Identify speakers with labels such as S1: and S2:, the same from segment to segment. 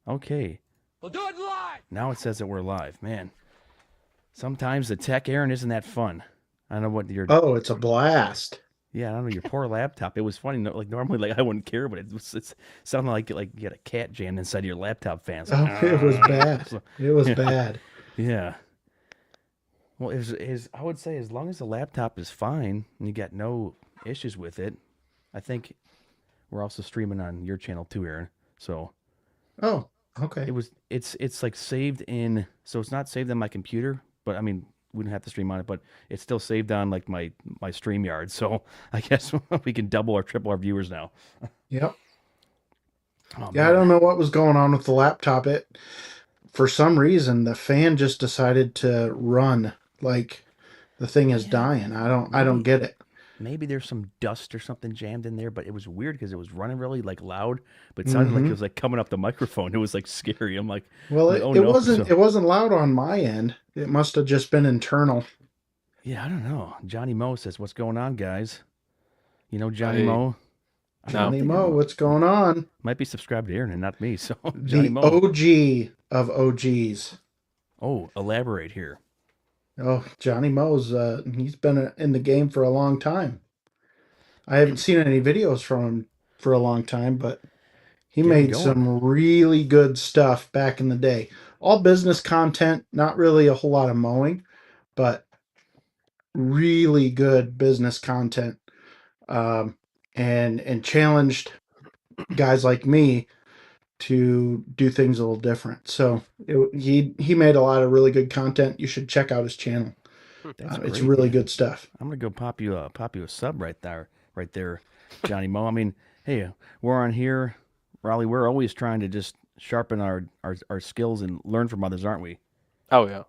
S1: Okay.
S2: We'll do it live.
S1: Now it says that we're live. Man, sometimes the tech, Aaron, isn't that fun. I don't know what your
S3: Oh, it's a blast.
S1: yeah, I don't know your poor laptop. It was funny. Like normally, like I wouldn't care, but it's sounded like you had a cat jammed inside your laptop fan. It's like,
S3: Oh, it was bad.
S1: so,
S3: It was
S1: yeah,
S3: bad.
S1: yeah. Well, I would say as long as the laptop is fine and you got no issues with it, I think we're also streaming on your channel too, Aaron. So
S3: Oh, okay.
S1: it's like saved in, so it's not saved on my computer, but I mean we don't have to stream on it, but it's still saved on like my StreamYard. So I guess we can double or triple our viewers now.
S3: Yep.
S1: Oh
S3: Yeah, I
S1: man.
S3: don't know what was going on with the laptop. It For some reason the fan just decided to run like the thing is
S1: Yeah,
S3: dying. I don't
S1: maybe
S3: get it.
S1: maybe there's some dust or something jammed in there, but it was weird because it was running really like loud, but it sounded like it
S3: Hmm.
S1: was like coming up the microphone. It was like scary.
S3: Well,
S1: I'm like,
S3: it,
S1: oh
S3: it
S1: no.
S3: wasn't
S1: So
S3: it wasn't loud on my end. It must have just been internal.
S1: yeah, I don't know. Johnny Mo says, "What's going on, guys?" You know Johnny
S4: Hey,
S1: Mo. I'm
S4: no.
S3: Johnny
S1: thinking
S3: Mo, what's going on?
S1: might be subscribed to Aaron and not me. So Johnny
S3: The
S1: Mo.
S3: OG of OGs.
S1: Oh, elaborate here.
S3: Oh, Johnny Mo's he's been in the game for a long time. I haven't seen any videos from him for a long time, but he
S1: Get him
S3: made
S1: going.
S3: some really good stuff back in the day. All business content, not really a whole lot of mowing, but really good business content. Um, and challenged guys like me to do things a little different. So he made a lot of really good content. You should check out his channel.
S1: That's
S3: It's
S1: great,
S3: really
S1: man.
S3: good stuff.
S1: I'm gonna go pop you a sub right there, Johnny Mo. I mean, hey, we're on here, Raleigh. We're always trying to just sharpen our skills and learn from others, aren't we?
S4: Oh yeah.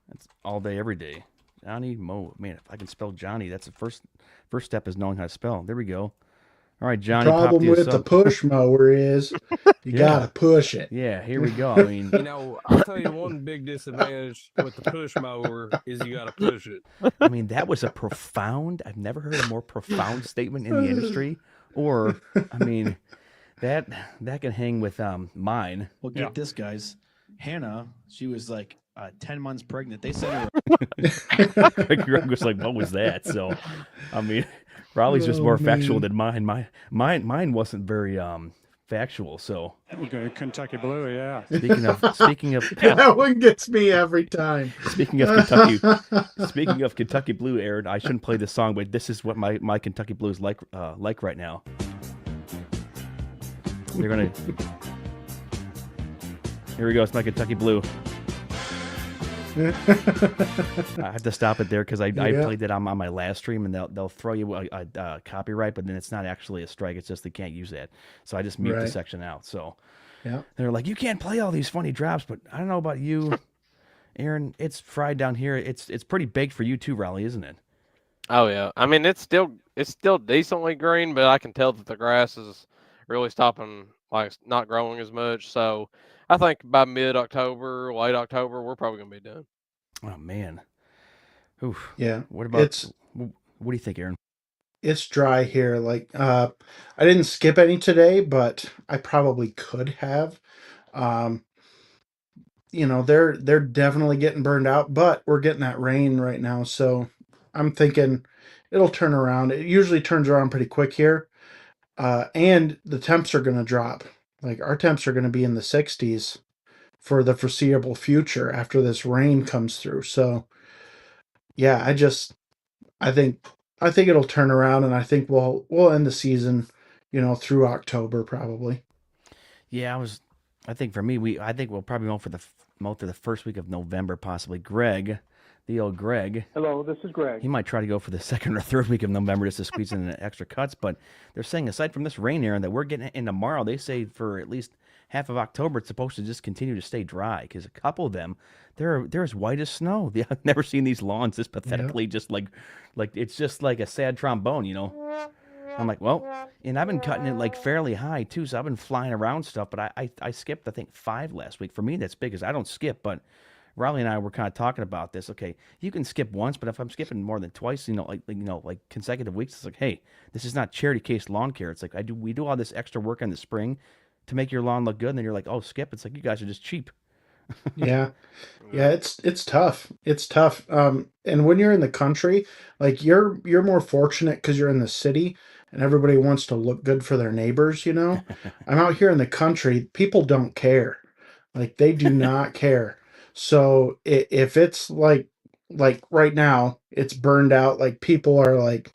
S1: That's all day, every day. Johnny Mo. Man, if I can spell Johnny, that's the first step is knowing how to spell. There we go. All right,
S3: The
S1: Johnny, pop
S3: problem
S1: you a
S3: with the
S1: sub.
S3: push mower is you
S1: Yeah,
S3: gotta push it.
S1: yeah. Here we go. I mean,
S2: You know, I'll tell you one big disadvantage with the push mower is you got to push it.
S1: that was a profound. I've never heard a more profound statement in the industry. Or, I mean, that that can hang with mine.
S5: Well, get this, guys. Hannah, she was like 10 months pregnant. They sent her.
S1: Greg was like, "What was that?" So, I mean, Raleigh's just
S3: Oh,
S1: more factual
S3: man.
S1: than mine. Mine wasn't very factual. So,
S6: Okay, Kentucky Blue, yeah.
S1: speaking of
S3: That one gets me every time.
S1: speaking of Kentucky Blue, Aaron, I shouldn't play this song, but this is what my Kentucky Blue is like right now. They're gonna. Here we go. It's my Kentucky Blue. I have to stop it there because I
S3: Yeah.
S1: played it on my last stream, and they'll throw you a copyright, but then it's not actually a strike. It's just they can't use that. So I just mute the
S3: Right.
S1: section out. So
S3: Yeah.
S1: they're like, you can't play all these funny drops, but I don't know about you, Aaron. It's fried down here. It's pretty baked for you too, Raleigh, isn't it?
S4: Oh yeah. I mean, it's still decently green, but I can tell that the grass is really stopping, like not growing as much. So I think by mid-October, late October, we're probably gonna be done.
S1: Oh man. Oof.
S3: Yeah.
S1: What about
S3: It's
S1: what do you think, Aaron?
S3: it's dry here. Like I didn't skip any today, but I probably could have. Um, they're definitely getting burned out, but we're getting that rain right now, so I'm thinking it'll turn around. It usually turns around pretty quick here. And the temps are going to drop. Like our temps are going to be in the 60s for the foreseeable future after this rain comes through. So, yeah, I think I think it'll turn around, and I think we'll end the season, through October probably.
S1: Yeah, I think for me, I think we'll probably go for the most of the first week of November, possibly. Greg, the old Greg.
S6: Hello, this is Greg.
S1: He might try to go for the second or third week of November just to squeeze in the extra cuts. But they're saying, aside from this rain, Aaron, that we're getting in tomorrow, they say for at least half of October, it's supposed to just continue to stay dry. Because a couple of them, they're as white as snow. I've never seen these lawns this
S3: Yeah.
S1: pathetically, just like it's just like a sad trombone. I'm like, well, and I've been cutting it like fairly high too, so I've been flying around stuff. But I skipped I think 5 last week. For me, that's big because I don't skip, but Riley and I were kind of talking about this. Okay, you can skip once, but if I'm skipping more than twice, like consecutive weeks, it's like, hey, this is not charity case lawn care. It's like we do all this extra work in the spring to make your lawn look good, and then you're like, oh, Skip, it's like you guys are just cheap.
S3: Yeah. Yeah, it's tough. It's tough. And when you're in the country, like you're more fortunate because you're in the city and everybody wants to look good for their neighbors, you know. I'm out here in the country, people don't care. Like they do not care. So if it's like right now, it's burned out, like people are like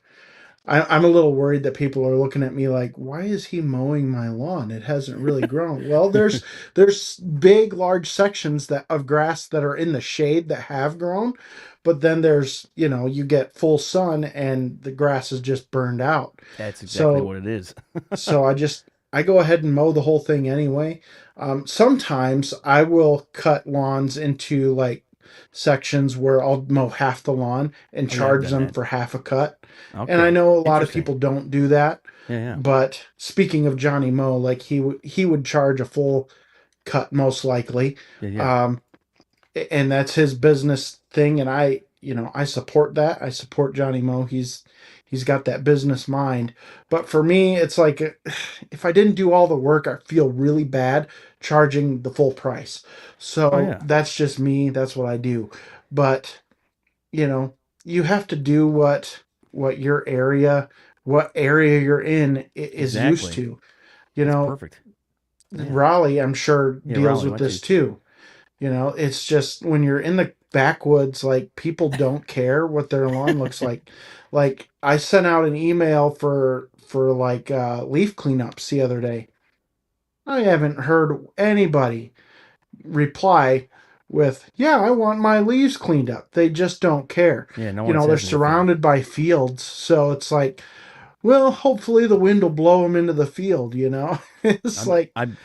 S3: I'm a little worried that people are looking at me like, why is he mowing my lawn? It hasn't really grown. Well, there's big, large sections that of grass that are in the shade that have grown, but then there's, you get full sun and the grass is just burned out.
S1: That's exactly
S3: So
S1: what it is.
S3: so I go ahead and mow the whole thing anyway. Sometimes I will cut lawns into like sections where I'll mow half the lawn and
S1: Oh, yeah, I've
S3: charge
S1: done
S3: them
S1: that.
S3: for half a cut. And I
S1: Okay,
S3: know a lot of
S1: interesting.
S3: people don't do that,
S1: Yeah, yeah,
S3: but speaking of Johnny Mow, like he would charge a full cut most likely.
S1: yeah, yeah.
S3: Um, and that's his business thing, and I support that. I support Johnny Moe. He's got that business mind. But for me, it's like if I didn't do all the work, I feel really bad charging the full price.
S1: Oh,
S3: So
S1: yeah,
S3: that's just me. That's what I do. But you know you have to do what your area, what area you're in is used
S1: exactly.
S3: to.
S1: That's perfect. Yeah,
S3: Raleigh, I'm sure,
S1: yeah.
S3: deals
S1: Raleigh
S3: with
S1: went
S3: this
S1: to.
S3: too. It's just when you're in the backwoods, like people don't care what their lawn looks like. Like I sent out an email for like leaf cleanups the other day. I haven't heard anybody reply with, "Yeah, I want my leaves cleaned up." They just don't care.
S1: Yeah, no one
S3: They're
S1: says anything.
S3: surrounded by fields, so it's like, well, hopefully the wind will blow them into the field. It's
S1: I'm
S3: like,
S1: I'm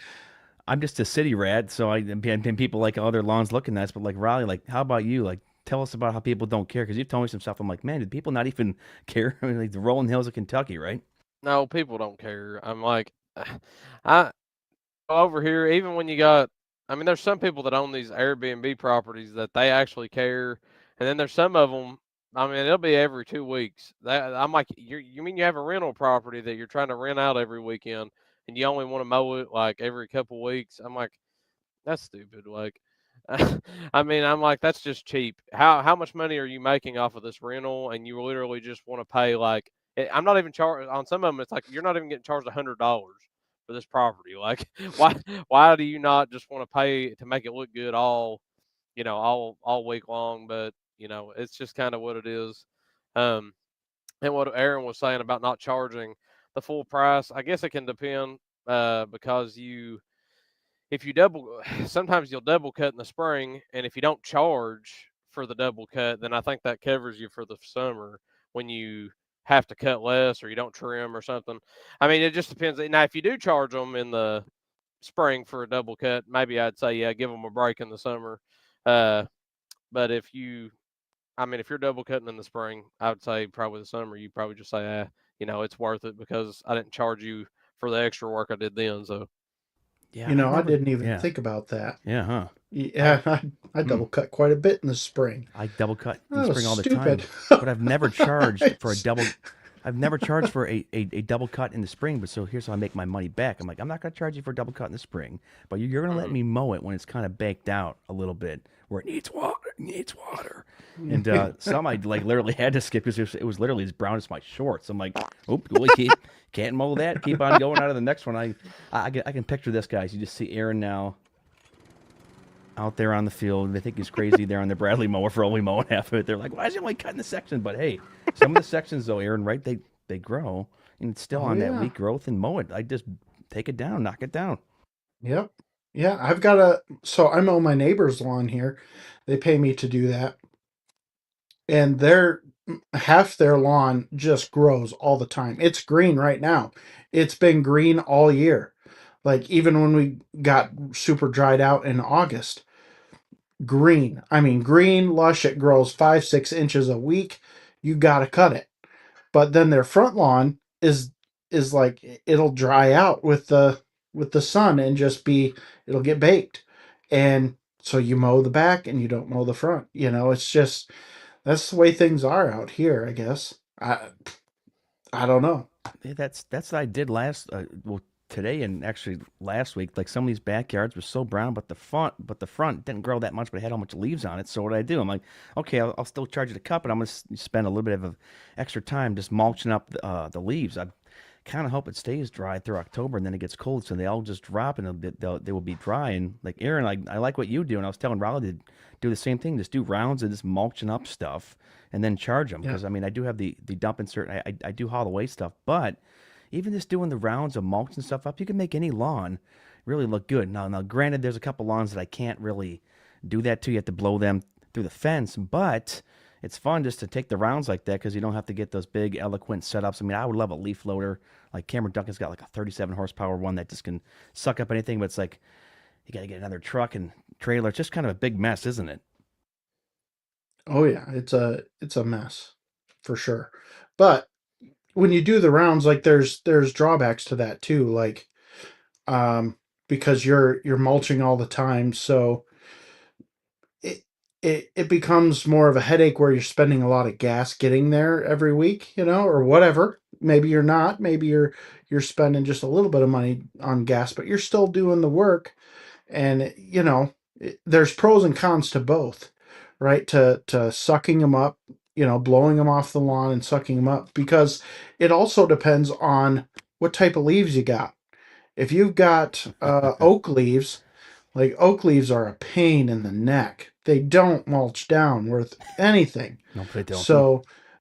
S1: I'm just a city rat, so and people like all their lawns looking nice, but like Raleigh, like how about you? Like tell us about how people don't care because you've told me some stuff. I'm like, man, did people not even care? I mean, like the rolling hills of Kentucky, right?
S4: No, people don't care. I'm like, I over here, even when you got, I mean, there's some people that own these Airbnb properties that they actually care, and then there's some of them. I mean, it'll be every 2 weeks. That I'm like, you mean you have a rental property that you're trying to rent out every weekend, and you only want to mow it like every couple weeks? I'm like, that's stupid. Like, I mean, I'm like, that's just cheap. How much money are you making off of this rental? And you literally just want to pay like, I'm not even charged on some of them. It's like you're not even getting charged $100 for this property. Like, why do you not just want to pay to make it look good all week long? But it's just kind of what it is. Um, and what Aaron was saying about not charging the full price, I guess it can depend because if you double sometimes you'll double cut in the spring, and if you don't charge for the double cut, then I think that covers you for the summer when you have to cut less or you don't trim or something. I mean, it just depends. Now if you do charge them in the spring for a double cut, maybe I'd say yeah, give them a break in the summer. uh but if you're double cutting in the spring, I would say probably the summer you probably just say it's worth it because I didn't charge you for the extra work I did then. So
S1: Yeah, I've
S3: I
S1: never.
S3: didn't even
S1: Yeah,
S3: think about that.
S1: yeah, huh?
S3: Yeah, I
S1: Hmm.
S3: double cut quite a bit in the spring.
S1: I double cut in the
S3: That was
S1: spring all the
S3: stupid.
S1: time, but I've never charged for a
S3: It's-
S1: double. I've never charged for a double cut in the spring, but so here's how I make my money back. I'm like, I'm not going to charge you for a double cut in the spring, but you're going to let
S4: mhm.
S1: me mow it when it's kind of baked out a little bit, where it needs water, And some I like literally had to skip because it was literally as brown as my shorts. I'm like, oop, well, can't mow that. Keep on going out of the next one. I can picture this, guys. You just see Aaron now out there on the field. They think he's crazy there on the Bradley mower for only mowing half of it. They're like, why is he only cutting the section? But hey, some of the sections though, Aaron, right? They grow and it's still
S3: oh
S1: on that
S3: yeah.
S1: weak growth and mow it. I just take it down, knock it down.
S3: Yep. Yeah, so I mow my neighbor's lawn here. They pay me to do that. And half their lawn just grows all the time. It's green right now. It's been green all year. Like even when we got super dried out in August, green. I mean, green, lush. It grows 5, 6 inches a week. You gotta cut it. But then their front lawn is like it'll dry out with the sun and just be it'll get baked. And so you mow the back and you don't mow the front. It's just that's the way things are out here, I guess. I don't know.
S1: Yeah, that's what I did last. Well, today and actually last week, like some of these backyards were so brown, but the front didn't grow that much, but it had how much leaves on it. So what do I do? I'm like, okay, I'll still charge you the cut, but I'm gonna spend a little bit of extra time just mulching up the leaves. I kind of hope it stays dry through October, and then it gets cold, so they all just drop and they will be dry. And like Aaron, I like what you do, and I was telling Raleigh to do the same thing, just do rounds of just mulching up stuff, and then charge them.
S3: Yeah.
S1: Because I mean, I do have the dump insert, I do haul away stuff, but even just doing the rounds of mulch and stuff up, you can make any lawn really look good. Now, granted, there's a couple lawns that I can't really do that to. You have to blow them through the fence, but it's fun just to take the rounds like that because you don't have to get those big, eloquent setups. I mean, I would love a leaf loader. Like Cameron Duncan's got like a 37 horsepower one that just can suck up anything, but it's like you got to get another truck and trailer. It's just kind of a big mess, isn't it?
S3: Oh yeah, it's a mess for sure. But when you do the rounds, like there's drawbacks to that too, like um because you're mulching all the time, so it it becomes more of a headache where you're spending a lot of gas getting there every week, or whatever. Maybe you're not, maybe you're spending just a little bit of money on gas, but you're still doing the work. And there's pros and cons to both, right? To sucking them up, blowing them off the lawn and sucking them up, because it also depends on what type of leaves you got. If you've got oak leaves, like oak leaves are a pain in the neck. They don't mulch down worth anything.
S1: No, they don't.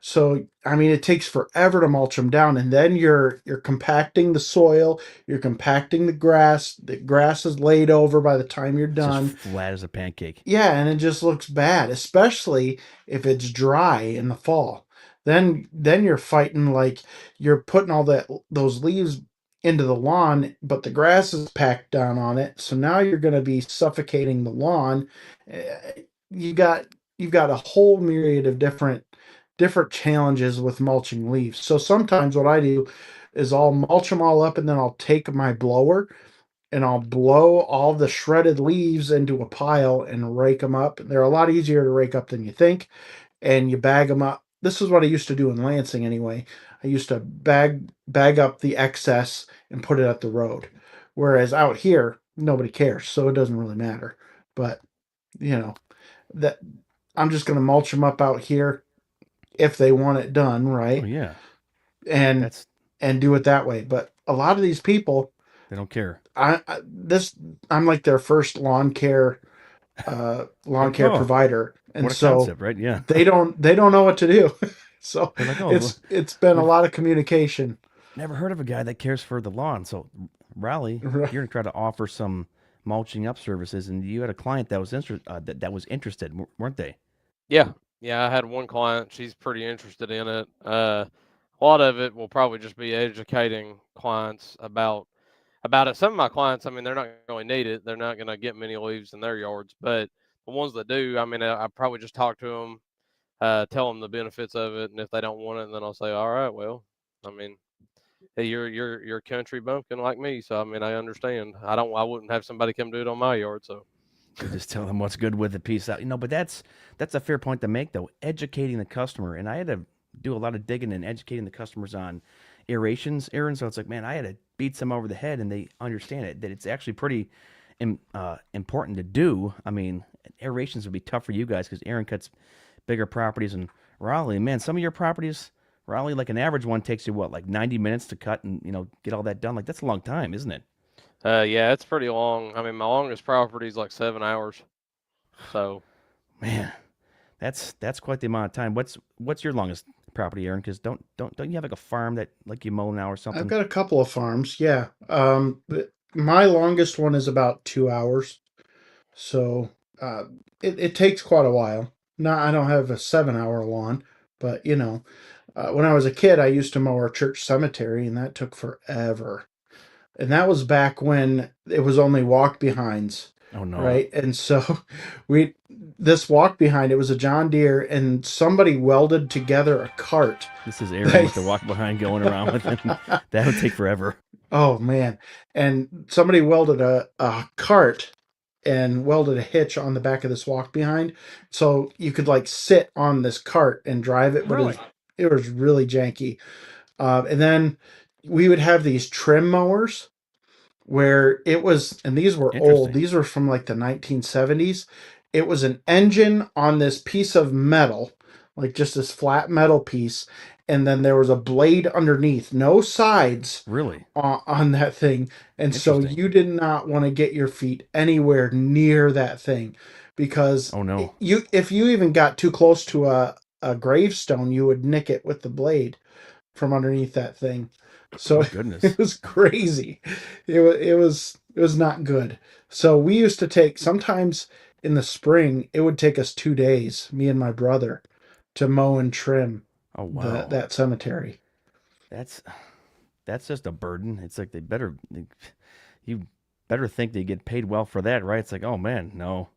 S3: So I mean, it takes forever to mulch them down, and then you're compacting the soil, you're compacting the grass. The grass is laid over by the time you're
S1: It's just
S3: done.
S1: flat as a pancake.
S3: Yeah, and it just looks bad, especially if it's dry in the fall. Then you're fighting, like you're putting all those leaves into the lawn, but the grass is packed down on it. So now you're going to be suffocating the lawn. Eh, You got you've got a whole myriad of different challenges with mulching leaves. So sometimes what I do is I'll mulch them all up, and then I'll take my blower and I'll blow all the shredded leaves into a pile and rake them up. They're a lot easier to rake up than you think, and you bag them up. This is what I used to do in Lansing anyway. I used to bag up the excess and put it at the road. Whereas out here, nobody cares, so it doesn't really matter. But you know that I'm just going to mulch them up out here if they want it done
S1: Oh
S3: right,
S1: yeah,
S3: and
S1: that's
S3: and do it that way. But a lot of these people,
S1: they don't care.
S3: I'm like their first lawn
S1: Like,
S3: care
S1: oh,
S3: provider, and
S1: what a
S3: so
S1: concept, right? Yeah.
S3: they don't know what to do. So
S1: They're like, oh,
S3: it's been a
S1: we've
S3: lot of communication.
S1: never heard of a guy that cares for the lawn. So, Raleigh,
S3: Right.
S1: you're gonna try to offer some mulching up services, and you had a client that was that was interested, weren't they?
S4: Yeah, yeah. I had one client. She's pretty interested in it. A lot of it will probably just be educating clients about it. Some of my clients, I mean, they're not going to need it. They're not going to get many leaves in their yards, but the ones that do, I mean, I probably just talk to them, tell them the benefits of it, and if they don't want it, then I'll say, all right, well, I mean, hey, you're a country bumpkin like me, so I mean, I understand. I wouldn't have somebody come do it on my yard, so.
S1: You just tell them what's good with it, peace out. But that's a fair point to make, though. Educating the customer, and I had to do a lot of digging and educating the customers on aerations, Aaron. So it's like, man, I had to beat some over the head, and they understand it that it's actually pretty important to do. I mean, aerations would be tough for you guys because Aaron cuts bigger properties in Raleigh. Man, some of your properties, Raleigh, like an average one takes you what, like 90 minutes to cut and get all that done. Like that's a long time, isn't it?
S4: Yeah, it's pretty long. I mean, my longest property is like 7 hours. So,
S1: Man, that's quite the amount of time. What's your longest property, Aaron? Because don't you have like a farm that like you mow now or
S3: I've
S1: something?
S3: got a couple of farms, yeah. But my longest one is about 2 hours, so uh, it takes quite a while. Now I don't have a 7 hour lawn, but when I was a kid, I used to mow our church cemetery, and that took forever. And that was back when it was only walk behinds,
S1: Oh no,
S3: right? And so we this walk behind, it was a John Deere, and somebody welded together a cart.
S1: this is Aaron with the walk behind going around with him. That would take forever.
S3: Oh man. And somebody welded a cart and welded a hitch on the back of this walk behind, so you could like sit on this cart and drive it, but
S1: Really?
S3: it was really janky. And then we would have these trim mowers, where it was, and these were old.
S1: Interesting.
S3: These were from like the 1970s. It was an engine on this piece of metal, like just this flat metal piece, and then there was a blade underneath, no sides
S1: Really
S3: on that thing. And so
S1: interesting.
S3: you did not want to get your feet anywhere near that thing because
S1: Oh no.
S3: if you even got too close to a gravestone, you would nick it with the blade from underneath that thing. So
S1: Oh goodness.
S3: it was crazy. It was not good. So we used to take, sometimes in the spring, it would take us 2 days, me and my brother, to mow and trim
S1: Oh wow.
S3: that cemetery.
S1: That's just a burden. It's like you better think they get paid well for that, right? It's like, oh man, no,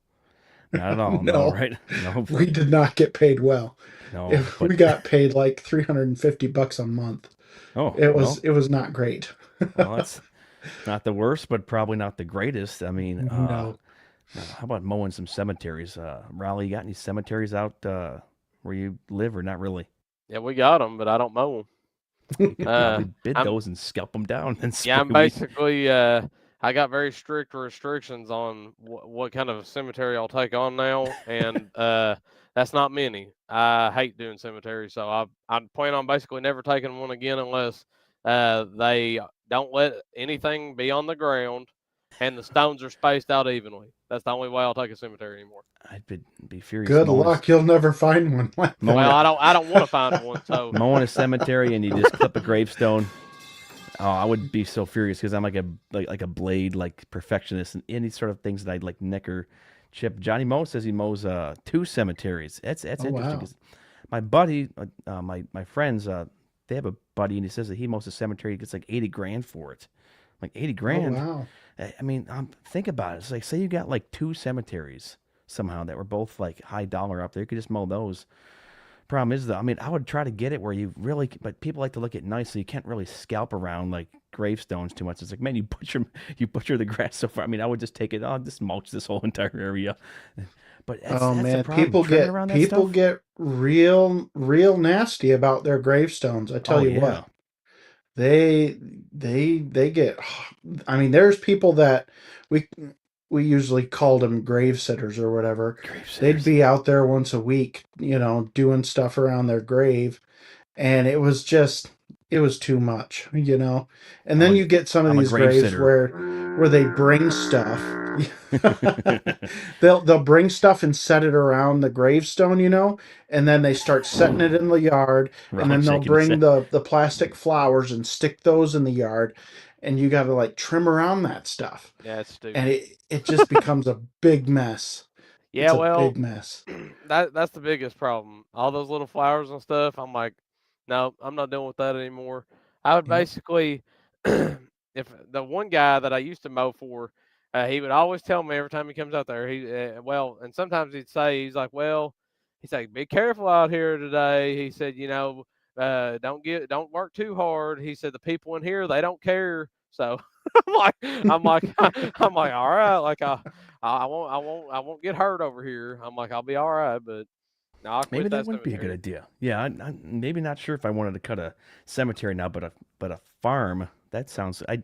S1: not at all, no,
S3: No,
S1: right? No,
S3: we did not get paid well.
S1: no.
S3: We
S1: But
S3: got paid like $350 a month.
S1: oh
S3: It
S1: well,
S3: was not great.
S1: that's not the worst, but probably not the greatest. I mean,
S3: No.
S1: how about mowing some cemeteries? Raleigh, you got any cemeteries out where you live, or not really?
S4: Yeah, we got them, but I don't mow
S1: You could probably
S4: them.
S1: bid
S4: I'm
S1: those and scalp them down and
S4: Yeah, I'm
S1: spray weed.
S4: basically I got very strict restrictions on what kind of cemetery I'll take on now, and that's not many. I hate doing cemeteries, so I plan on basically never taking one again unless they don't let anything be on the ground and the stones are spaced out evenly. That's the only way I'll take a cemetery anymore.
S1: I'd be furious
S3: Good luck. You'll never find one like that.
S1: Mowing
S4: Well,
S1: a,
S4: I don't want to find one, so
S1: mowing a cemetery and you just clip a gravestone. Oh, I would be so furious because I'm like a blade like perfectionist and any sort of things that I'd like nick or chip. Johnny Moe says he mows 2 cemeteries. That's
S3: Oh,
S1: interesting
S3: wow.
S1: because my buddy, my friends, they have a buddy and he says that he mows a cemetery. He gets like 80 grand for it. Like 80
S3: Oh,
S1: grand.
S3: wow.
S1: I mean, think about it. It's like say you got like 2 cemeteries somehow that were both like high dollar up there. You could just mow those. Problem is though, I mean, I would try to get it where you really, but people like to look at nice, so you can't really scalp around like gravestones too much. It's like, man, you butcher the grass so far. I mean, I would just take it, oh, just mulch this whole entire area. But
S3: Oh
S1: that's the
S3: man,
S1: problem, trimming around that
S3: people
S1: stuff.
S3: get real nasty about their gravestones. I tell
S1: Oh
S3: you
S1: yeah,
S3: what. They they get, I mean, there's people that we we usually called them grave sitters or whatever.
S1: grave
S3: They'd
S1: sitters.
S3: be out there once a week, doing stuff around their grave, and it was too much, And
S1: I'm
S3: then
S1: a
S3: you get some of
S1: I'm a
S3: these
S1: grave
S3: graves
S1: sitter.
S3: where they bring stuff. They'll bring stuff and set it around the gravestone, and then they start setting it in the yard, and
S1: Ron
S3: then they'll
S1: shaking his
S3: bring
S1: head.
S3: the plastic flowers and stick those in the yard, and you got to like trim around that stuff,
S4: yeah, it's
S3: and
S4: stupid.
S3: it just becomes a big mess.
S4: Yeah,
S3: It's a
S4: well,
S3: big mess.
S4: that's the biggest problem. All those little flowers and stuff. I'm like, no, I'm not dealing with that anymore. I would
S3: Yep.
S4: basically, if the one guy that I used to mow for, he would always tell me every time he comes out there. And sometimes he'd say, he's like, well, he's like, be careful out here today. He said, don't work too hard. He said the people in here they don't care. So I'm like, all right, like I won't get hurt over here. I'm like, I'll be all right, but no, I'll
S1: Maybe
S4: quit
S1: that
S4: that
S1: wouldn't be a good
S4: cemetery.
S1: idea. Yeah, I'm maybe not sure if I wanted to cut a cemetery now, but a farm. That sounds. I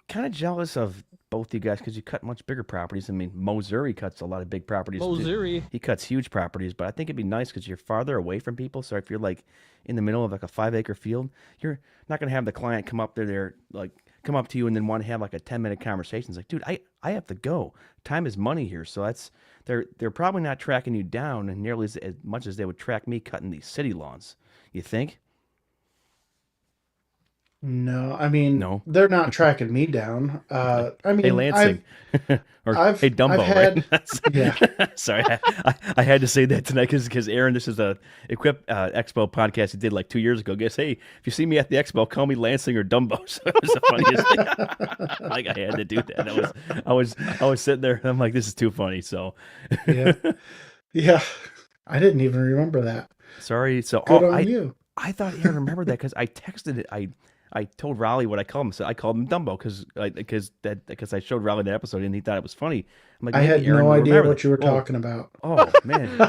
S1: kind of jealous of both you guys because you cut much bigger properties. I mean, Missouri cuts a lot of big properties.
S2: Missouri.
S1: He cuts huge properties, but I think it'd be nice because you're farther away from people. So if you're like in the middle of like a 5 acre field, you're not gonna have the client come up there like come up to you and then want to have like a 10-minute conversation. It's like, dude, I have to go. Time is money here, so that's they're probably not tracking you down and nearly as much as they would track me cutting these city lawns. You think?
S3: No, I mean,
S1: No.
S3: they're not tracking me down. I
S1: Hey
S3: mean,
S1: Lansing, or hey
S3: I've
S1: Dumbo, right?
S3: had, yeah.
S1: Sorry, I had to say that tonight because Aaron, this is a Equip Expo podcast he did like 2 years ago. Guess hey, if you see me at the expo, call me Lansing or Dumbo. So it was the funniest thing. Like I had to do that. I was sitting there. And I'm like, this is too funny. So
S3: Yeah. Yeah. I didn't even remember that.
S1: sorry. So
S3: Good on you.
S1: I thought Aaron remembered that because I texted it. I told Raleigh what I called him. So I called him Dumbo because I showed Raleigh that episode and he thought it was funny. I'm like,
S3: I
S1: maybe
S3: had
S1: Aaron
S3: no
S1: will
S3: idea
S1: remember
S3: what
S1: that.
S3: you were
S1: Oh,
S3: talking about.
S1: oh man.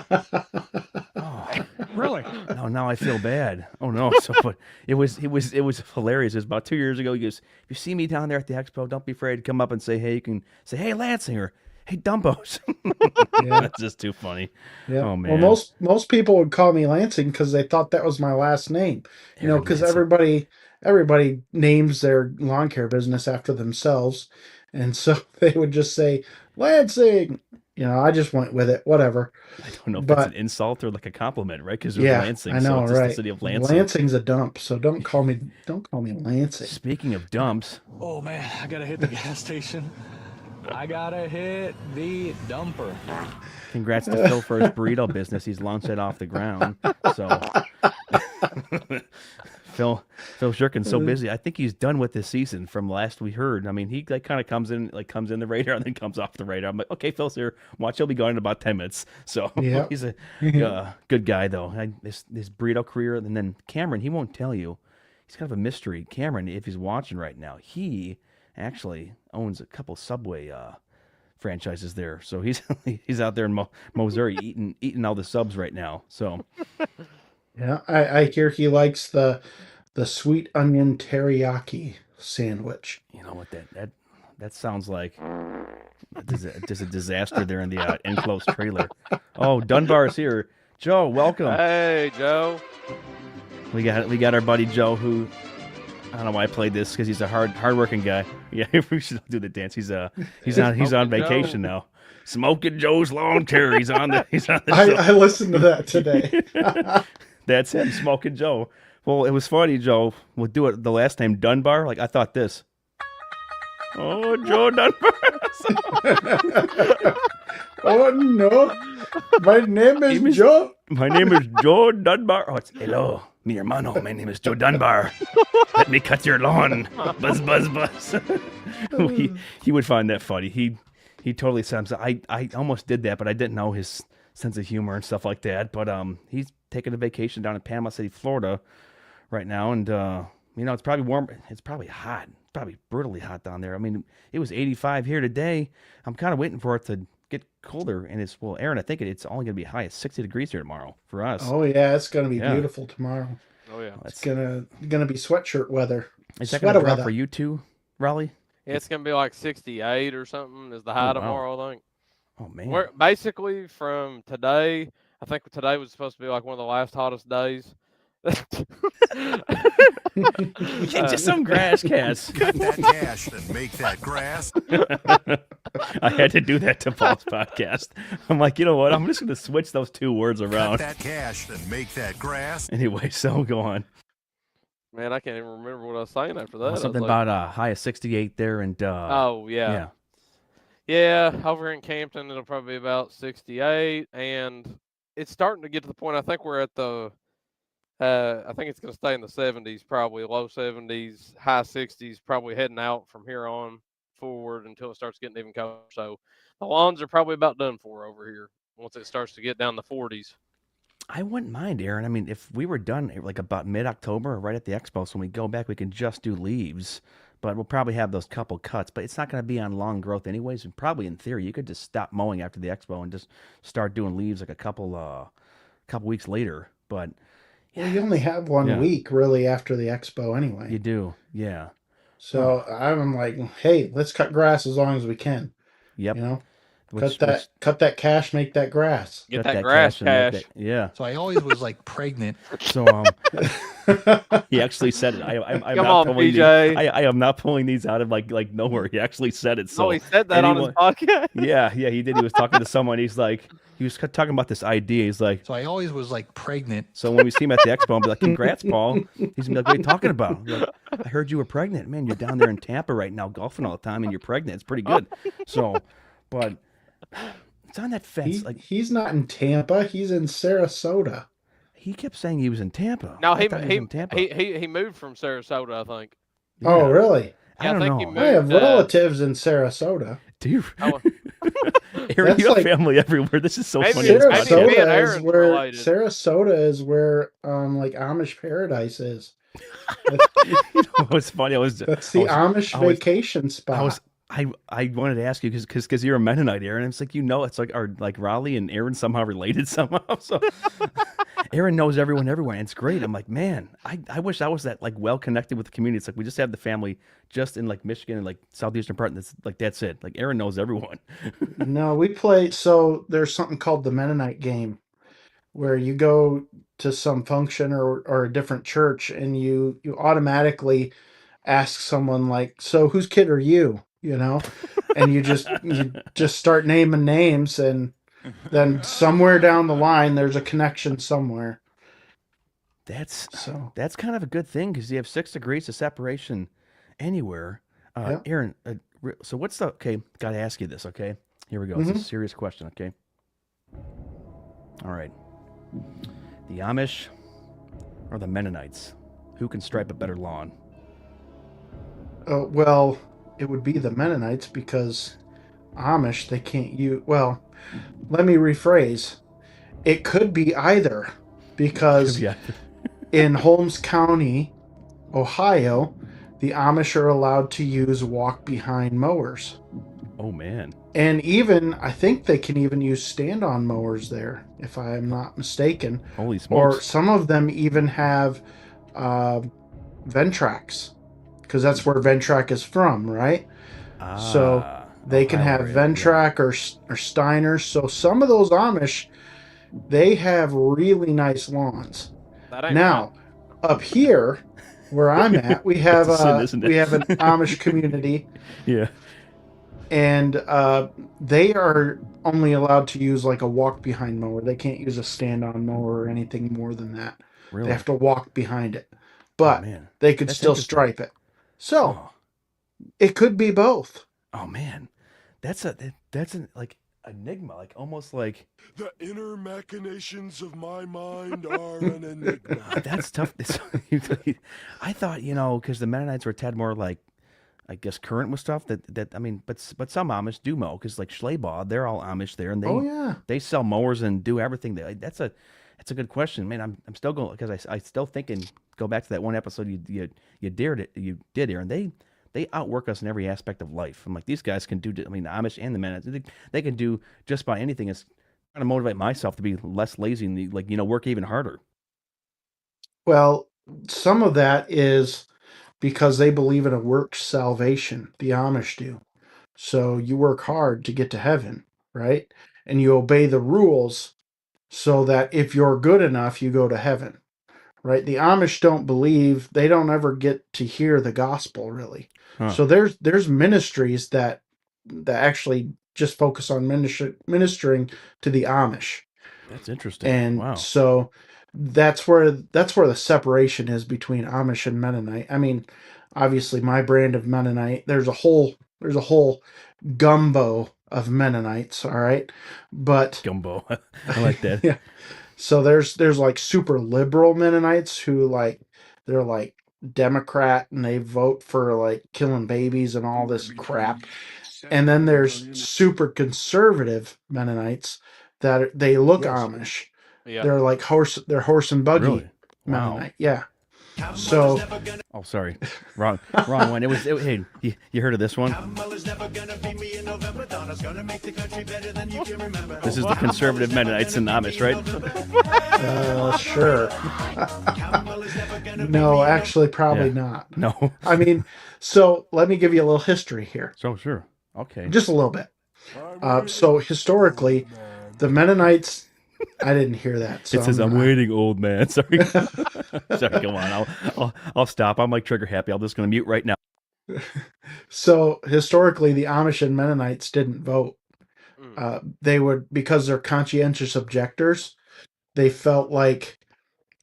S1: Oh,
S6: Really?
S1: No, now I feel bad. Oh no! So, but it was hilarious. It was about 2 years ago. He goes, "If you see me down there at the expo, don't be afraid to come up and say hey. You can say hey, Lansing, or hey, Dumbos."
S3: Yeah.
S1: That's just too funny.
S3: Yeah.
S1: Oh man.
S3: Well, most people would call me Lansing because they thought that was my last name. You know,
S1: Aaron
S3: because
S1: Lansing.
S3: everybody names their lawn care business after themselves, and so they would just say Lansing. You know, I just went with it. Whatever.
S1: I don't know if that's an
S3: But
S1: insult or like a compliment, right? Because it was
S3: yeah,
S1: Lansing,
S3: I
S1: so
S3: know,
S1: it's just the
S3: right?
S1: city of Lansing.
S3: Lansing's a dump, so don't call me Lansing.
S1: Speaking of dumps,
S7: Oh man, I gotta hit the gas station. I gotta hit the dumper.
S1: congrats to Phil for his burrito business. He's launched it off the ground. So Phil Shurkin's so busy. I think he's done with this season from last we heard. I mean, he like kind of comes in the radar and then comes off the radar. I'm like, okay, Phil's here. Watch, he'll be gone in about 10 minutes. So
S3: Yep.
S1: he's a good guy though. His burrito career, and then Cameron, he won't tell you. He's kind of a mystery. Cameron, if he's watching right now, he actually owns a couple Subway franchises there. So he's he's out there in Missouri eating all the subs right now. So
S3: Yeah, I hear he likes the sweet onion teriyaki sandwich.
S1: you know what that sounds like. There's a disaster there in the enclosed trailer. Oh, Dunbar's here. Joe, welcome.
S4: Hey, Joe.
S1: We got our buddy Joe, who I don't know why I played this because he's a hardworking guy. Yeah, we should do the dance. He's on
S4: Smoking
S1: vacation
S4: Joe.
S1: now. Smoking Joe's lawn care. He's on the show.
S3: I listened to that today.
S1: That's him, Smoking Joe. Well, it was funny, Joe. We'll do it the last name Dunbar. Like I thought this. Oh, Joe Dunbar.
S3: Oh no, my name is
S1: Name is-
S3: Joe.
S1: My name is Joe Dunbar. Oh, it's hello, mi hermano. My name is Joe Dunbar. Let me cut your lawn. Buzz, buzz, buzz. he would find that funny. He totally sounds. I almost did that, but I didn't know his sense of humor and stuff like that. But he's taking a vacation down in Panama City, Florida, right now, and it's probably warm. It's probably hot. It's probably brutally hot down there. I mean, it was 85 here today. I'm kind of waiting for it to get colder, and Aaron, I think it's only going to be high at 60 degrees here tomorrow for us.
S3: Oh yeah, it's gonna be
S1: Yeah.
S3: beautiful tomorrow.
S4: Oh yeah.
S3: It's gonna be sweatshirt weather.
S1: Is that going to
S3: Sweater
S1: drop
S3: weather.
S1: for you too, Raleigh?
S4: It's gonna be like 68 or something is the high
S1: wow.
S4: tomorrow, I think.
S1: Oh man.
S4: We're basically from today. I think today was supposed to be like one of the last hottest days.
S1: Get you some grass, Cass.
S8: Cut that cash and make that grass.
S1: I had to do that to Paul's podcast. I'm like, you know what? I'm just going to switch those two words
S8: Cut
S1: around.
S8: that cash and make that grass.
S1: Anyway, so go on.
S4: Man, I can't even remember what I was saying after that. I was
S1: Something
S4: like,
S1: about a high of 68 there, and
S4: Oh yeah. Yeah, over in Campton it'll probably be about 68, and it's starting to get to the point. I think we're at the. I think it's going to stay in the 70s, probably low 70s, high 60s, probably heading out from here on forward until it starts getting even colder. So the lawns are probably about done for over here once it starts to get down the 40s.
S1: I wouldn't mind, Aaron. I mean, if we were done like about mid-October, right at the expo, so when we go back, we can just do leaves. But we'll probably have those couple cuts. But it's not going to be on long growth anyways. And probably in theory, you could just stop mowing after the expo and just start doing leaves like a couple weeks later. But
S3: Well, you only have one
S1: Yeah.
S3: week really after the expo anyway.
S1: you do, yeah.
S3: So I'm like, hey, let's cut grass as long as we can.
S1: Yep.
S3: You know,
S1: Which-
S3: cut that cash, make that grass.
S4: Get
S1: cut
S4: that grass
S1: and make
S4: cash.
S1: that- yeah.
S5: So I always was like pregnant.
S1: So he actually said it. I'm
S4: Come
S1: not
S4: on,
S1: pulling
S4: PJ.
S1: I am not pulling these out of like nowhere. He actually said it. So
S4: Oh, he said that on his podcast.
S1: yeah, he did. He was talking to someone. He was talking about this idea. He's like,
S5: So I always was like pregnant.
S1: so when we see him at the expo, I'll be like, congrats, Paul. He's gonna be like, what are you talking about? I'm like, I heard you were pregnant. Man, you're down there in Tampa right now golfing all the time and you're pregnant. It's pretty good. So, but it's on that fence. Like
S3: He's not in Tampa. He's in Sarasota.
S1: he kept saying he was in Tampa.
S4: No,
S1: I
S4: he
S1: thought was in Tampa.
S4: he moved from Sarasota, I think.
S3: Oh,
S1: Yeah.
S3: really?
S1: I
S4: Yeah, I
S1: don't
S4: think he
S1: know.
S4: moved.
S3: I have
S4: uh,
S3: relatives in Sarasota.
S1: Do you?
S4: Oh,
S1: Aaron,
S3: That's
S1: you have
S3: like-
S1: family everywhere. This is so
S4: Maybe
S1: funny.
S4: it's-
S1: on this
S4: maybe
S1: podcast.
S4: me and
S3: Sarasota is
S4: Aaron's
S3: where
S4: related.
S3: Sarasota is where like Amish paradise is.
S1: You know what's funny?
S3: That's the Amish
S1: I was-
S3: vacation spot.
S1: I wanted to ask you because you're a Mennonite, Aaron. It's like it's like are like Raleigh and Aaron somehow related somehow. So Aaron knows everyone everywhere, and it's great. I'm like, man, I wish I was that like well connected with the community. It's like we just have the family just in like Michigan and like southeastern part, and that's it. Like Aaron knows everyone.
S3: No, we play. So there's something called the Mennonite game, where you go to some function or a different church, and you automatically ask someone like, "So whose kid are you?" You know, and you just start naming names, and then somewhere down the line, there's a connection somewhere.
S1: That's
S3: So
S1: that's kind of a good thing because you have 6 degrees of separation anywhere.
S3: yeah.
S1: Aaron, so what's the okay? Got to ask you this. Okay, here we go. It's a
S3: hmm
S1: serious question. Okay, all right. The Amish or the Mennonites? Who can stripe a better lawn?
S3: Well, it would be the Mennonites because Amish they can't use. Well, let me rephrase. It could be either
S1: Could
S3: because
S1: be either.
S3: in Holmes County, Ohio, the Amish are allowed to use walk behind mowers.
S1: Oh man.
S3: And even, I think they can even use stand on mowers there, if I am not mistaken.
S1: Holy
S3: Or
S1: smokes.
S3: some of them even have uh, Ventracs, because that's where Ventrac is from, right? So
S1: Ah,
S3: they can
S1: Ohio
S3: have
S1: area. Yeah.
S3: Ventrac or Steiner. So some of those Amish, they have really nice lawns.
S4: That ain't
S3: Now, up here where I'm at, we have
S1: It's a sin, isn't it?
S3: we have an Amish community,
S1: Yeah.
S3: and they are only allowed to use like a walk behind mower. They can't use a stand on mower or anything more than that.
S1: Really?
S3: They have to walk behind it,
S1: Oh
S3: but
S1: man.
S3: they could
S1: That's
S3: still
S1: interesting.
S3: stripe it. So
S1: Oh.
S3: it could be both.
S1: Oh man. That's an like enigma. Like almost like
S8: The inner machinations of my mind are an enigma.
S1: that's tough. I thought because the Mennonites were tad more like I guess current with stuff that I mean, but some Amish do mow because like Schleybaugh, they're all Amish there, and
S3: Oh yeah.
S1: they sell mowers and do everything. That's a good question, man. I'm still going because I still thinking go back to that one episode you dared it you did, Aaron. They outwork us in every aspect of life. I'm like these guys can do. I mean, the Amish and the Mennonites, they can do just about anything. It's trying to motivate myself to be less lazy and like work even harder.
S3: Well, some of that is because they believe in a works salvation. The Amish do. So you work hard to get to heaven, right? And you obey the rules so that if you're good enough, you go to heaven, right? The Amish don't believe, they don't ever get to hear the gospel really.
S1: Huh.
S3: So there's ministries that actually just focus on ministering to the Amish.
S1: That's interesting.
S3: And
S1: Wow.
S3: so that's where the separation is between Amish and Mennonite. I mean, obviously my brand of Mennonite, there's a whole gumbo of Mennonites, all right? But
S1: Gumbo. I like that.
S3: yeah. So there's like super liberal Mennonites who like they're like Democrat and they vote for like killing babies and all this crap. And then there's super conservative Mennonites that they look Amish.
S4: Yeah.
S3: They're like horse and buggy
S1: Really? Wow.
S3: Mennonite. Yeah. So
S1: Oh, sorry. Wrong one. Hey, you heard of this one? This is the conservative Mennonites and Amish, right?
S3: sure. No, actually probably
S1: Yeah.
S3: not.
S1: No.
S3: I mean, so let me give you a little history here.
S1: So sure. Okay.
S3: Just a little bit. So historically, the Mennonites, I didn't hear that. So
S1: It says, "I'm
S3: gonna-
S1: waiting, old man." Sorry. Sorry. Come on. I'll stop. I'm like trigger happy. I'm just gonna mute right now.
S3: So historically, the Amish and Mennonites didn't vote. They would, because they're conscientious objectors, they felt like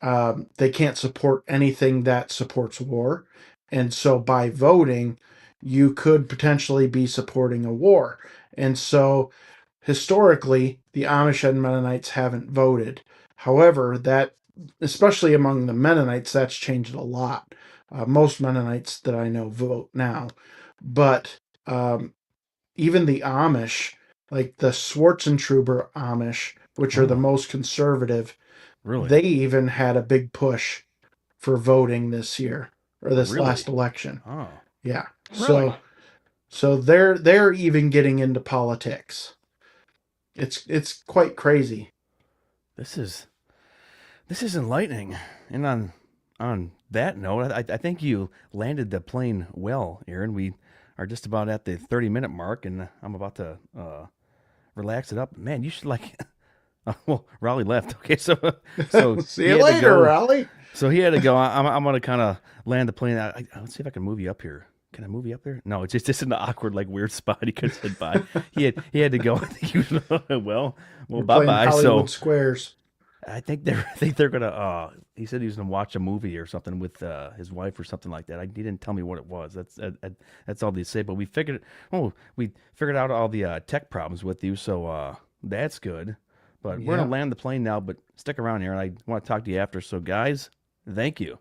S3: they can't support anything that supports war. And so by voting, you could potentially be supporting a war. And so historically, the Amish and Mennonites haven't voted. However, that, especially among the Mennonites, that's changed a lot. Most Mennonites that I know vote now. But even the Amish, like the Schwarzentruber Amish, which are the most conservative,
S1: Really?
S3: they even had a big push for voting this year or this
S1: Really?
S3: last election.
S1: Oh.
S3: Yeah.
S4: Really?
S3: So So they're even getting into politics. It's quite crazy.
S1: This is enlightening. And on that note, I think you landed the plane well, Aaron. We are just about at the 30-minute mark, and I'm about to relax it up. Man, you should like. Well, Raleigh left. Okay, so
S3: See
S1: he
S3: you
S1: had to
S3: later,
S1: go.
S3: Raleigh.
S1: So he had to go. I'm gonna kind of land the plane. Let's see if I can move you up here. Can I move you up there? No, it's just in an awkward, like weird spot. He could sit by. He had to go. I think he was well,
S3: We're
S1: bye
S3: playing
S1: bye.
S3: Hollywood
S1: So
S3: Squares.
S1: I think they're gonna. He said he was gonna watch a movie or something with his wife or something like that. He didn't tell me what it was. That's all they say. But we figured out all the tech problems with you, so that's good. But we're
S3: Yeah.
S1: gonna land the plane now. But stick around here, and I want to talk to you after. So guys, thank you.